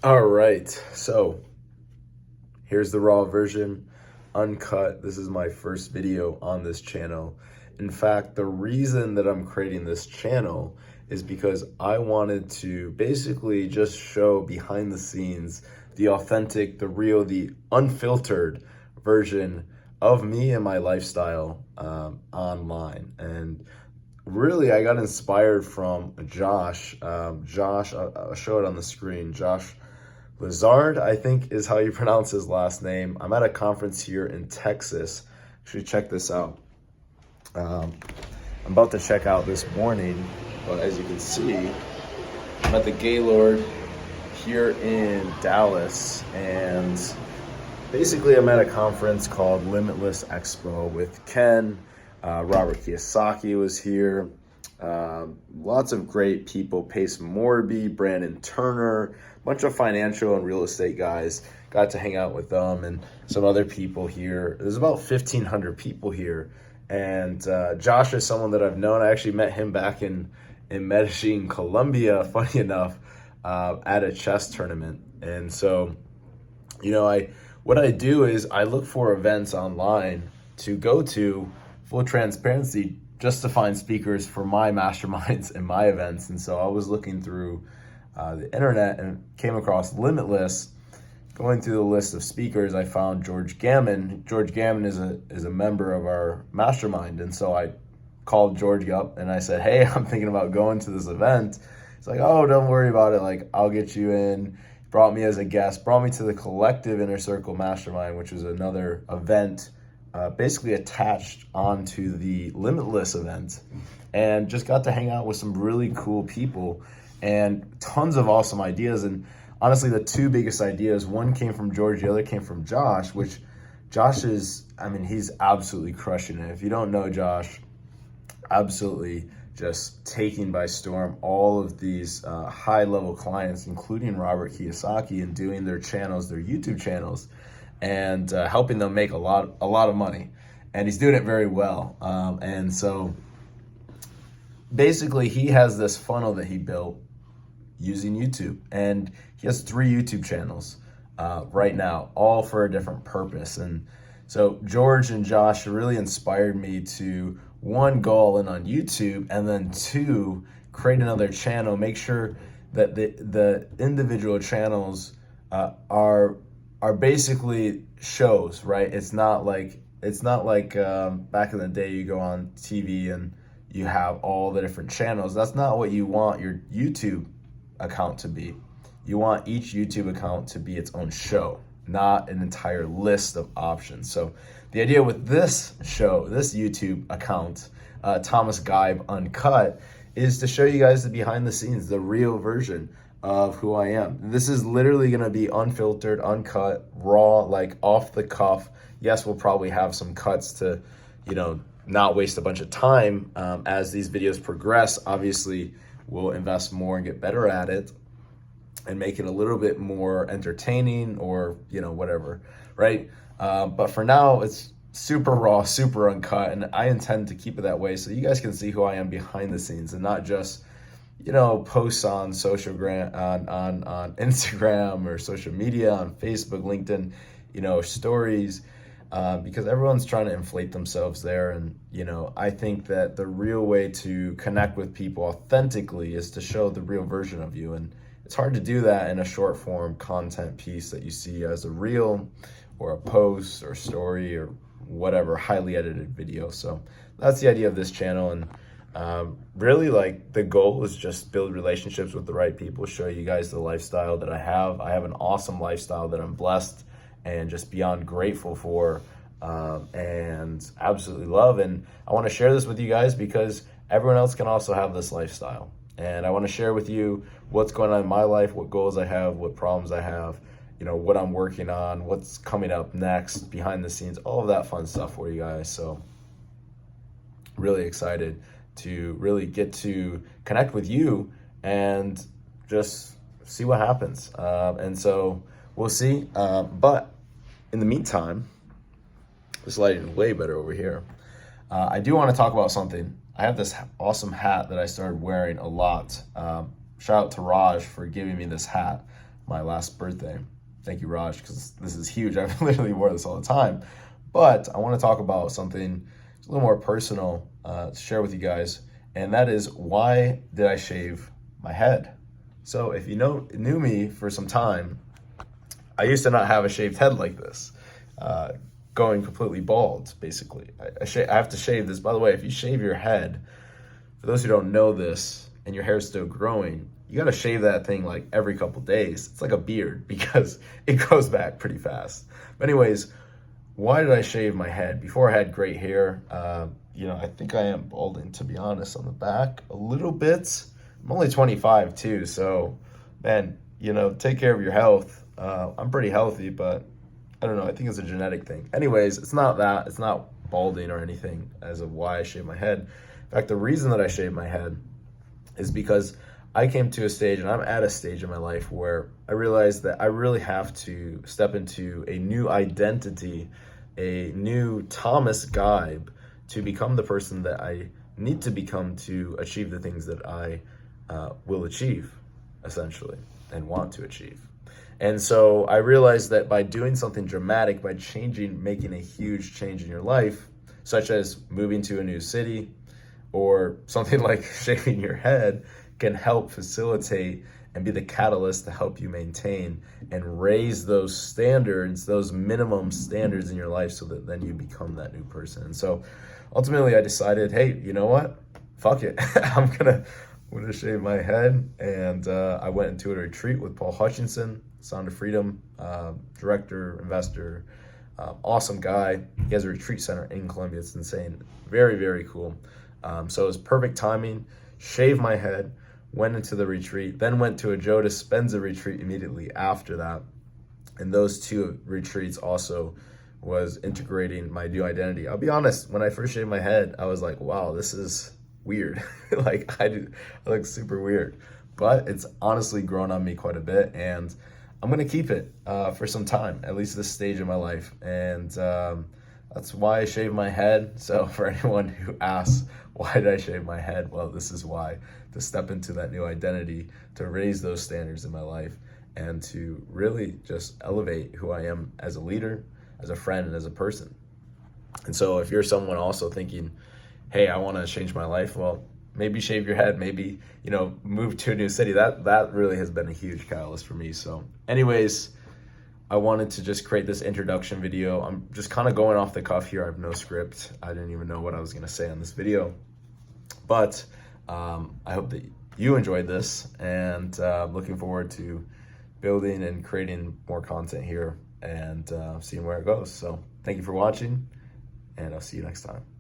All right, so here's the raw version, uncut. This is my first video on this channel. In fact, the reason that I'm creating this channel is because I wanted to basically just show behind the scenes, the authentic, the real, the unfiltered version of me and my lifestyle online. And really, I got inspired from Josh. I'll show it on the screen. Josh Lazard, I think is how you pronounce his last name. I'm at a conference here in Texas. Actually, check this out. I'm about to check out this morning, but as you can see, I'm at the Gaylord here in Dallas, and basically I'm at a conference called Limitless Expo with Ken. Robert Kiyosaki was here. Lots of great people, Pace Morby, Brandon Turner, a bunch of financial and real estate guys. Got to hang out with them and some other people here. There's about 1,500 people here. And Josh is someone that I've known. I actually met him back in Medellin, Colombia, funny enough, at a chess tournament. And so, what I do is I look for events online to go to, full transparency, just to find speakers for my masterminds and my events. And so I was looking through the internet and came across Limitless. Going through the list of speakers, I found George Gammon. George Gammon is a member of our mastermind. And so I called George up and I said, hey, I'm thinking about going to this event. He's like, oh, don't worry about it. Like, I'll get you in. Brought me as a guest, brought me to the Collective Inner Circle Mastermind, which is another event basically attached onto the Limitless event, and just got to hang out with some really cool people and tons of awesome ideas. And honestly, the two biggest ideas, one came from George, the other came from Josh, which Josh is, he's absolutely crushing it. If you don't know Josh, absolutely just taking by storm all of these high-level clients, including Robert Kiyosaki, and doing their channels, their YouTube channels, and helping them make a lot of money. And he's doing it very well. And so basically he has this funnel that he built using YouTube, and he has 3 YouTube channels right now, all for a different purpose. And so George and Josh really inspired me to, 1, go all in on YouTube, and then 2, create another channel, make sure that the individual channels are basically shows, right? It's not like back in the day you go on TV and you have all the different channels. That's not what you want your YouTube account to be. You want each YouTube account to be its own show, not an entire list of options. So the idea with this show, this YouTube account, Thomas Geib Uncut, is to show you guys the behind the scenes, the real version of who I am. This is literally going to be unfiltered, uncut, raw, like off the cuff. Yes, we'll probably have some cuts to, not waste a bunch of time as these videos progress. Obviously, we'll invest more and get better at it and make it a little bit more entertaining or, whatever, right? But for now, it's super raw, super uncut, and I intend to keep it that way so you guys can see who I am behind the scenes and not just posts on on Instagram or social media, on Facebook, LinkedIn, stories, because everyone's trying to inflate themselves there. And, I think that the real way to connect with people authentically is to show the real version of you. And it's hard to do that in a short form content piece that you see as a reel or a post or story or whatever, highly edited video. So that's the idea of this channel. And really, the goal is just build relationships with the right people, show you guys the lifestyle that I have. I have an awesome lifestyle that I'm blessed and just beyond grateful for, and absolutely love. And I want to share this with you guys because everyone else can also have this lifestyle. And I want to share with you what's going on in my life, what goals I have, what problems I have, what I'm working on, what's coming up next, behind the scenes, all of that fun stuff for you guys. So really excited to really get to connect with you and just see what happens. And so we'll see. But in the meantime, this lighting is way better over here. I do want to talk about something. I have this awesome hat that I started wearing a lot. Shout out to Raj for giving me this hat. my last birthday. Thank you, Raj, because this is huge. I literally wore this all the time. But I want to talk about something a little more personal to share with you guys, and that is, why did I shave my head? So if you knew me for some time, I used to not have a shaved head like this, going completely bald, basically. I have to shave this. By the way, if you shave your head, for those who don't know this, and your hair is still growing, you gotta shave that thing like every couple days. It's like a beard because it grows back pretty fast. But anyways, why did I shave my head? Before I had great hair, I think I am balding, to be honest, on the back a little bit. I'm only 25 too, so man, take care of your health. I'm pretty healthy, but I don't know, I think it's a genetic thing. Anyways, it's not that. It's not balding or anything as of why I shaved my head. In fact, the reason that I shaved my head is because I came to a stage, and I'm at a stage in my life where I realized that I really have to step into a new identity, a new Thomas Geib, to become the person that I need to become to achieve the things that I will achieve, essentially, and want to achieve. And so I realized that by doing something dramatic, by making a huge change in your life, such as moving to a new city, or something like shaving your head, can help facilitate and be the catalyst to help you maintain and raise those standards, those minimum standards in your life, so that then you become that new person. And so ultimately I decided, hey, you know what? Fuck it. I'm gonna shave my head. And I went into a retreat with Paul Hutchinson, Sound of Freedom, director, investor, awesome guy. He has a retreat center in Colombia. It's insane. Very, very cool. So it was perfect timing. Shaved my head, went into the retreat, then went to a Joe Dispenza retreat immediately after that. And those two retreats also was integrating my new identity. I'll be honest, when I first shaved my head, I was like, wow, this is weird. Like I look super weird, but it's honestly grown on me quite a bit, and I'm gonna keep it for some time, at least this stage of my life. And that's why I shaved my head. So for anyone who asks, why did I shave my head? Well, this is why: to step into that new identity, to raise those standards in my life, and to really just elevate who I am as a leader, as a friend, and as a person. And so if you're someone also thinking, hey, I want to change my life, well, maybe shave your head, maybe, move to a new city. That really has been a huge catalyst for me. So anyways, I wanted to just create this introduction video. I'm just kind of going off the cuff here. I have no script. I didn't even know what I was going to say on this video. But I hope that you enjoyed this, and looking forward to building and creating more content here, and seeing where it goes. So thank you for watching, and I'll see you next time.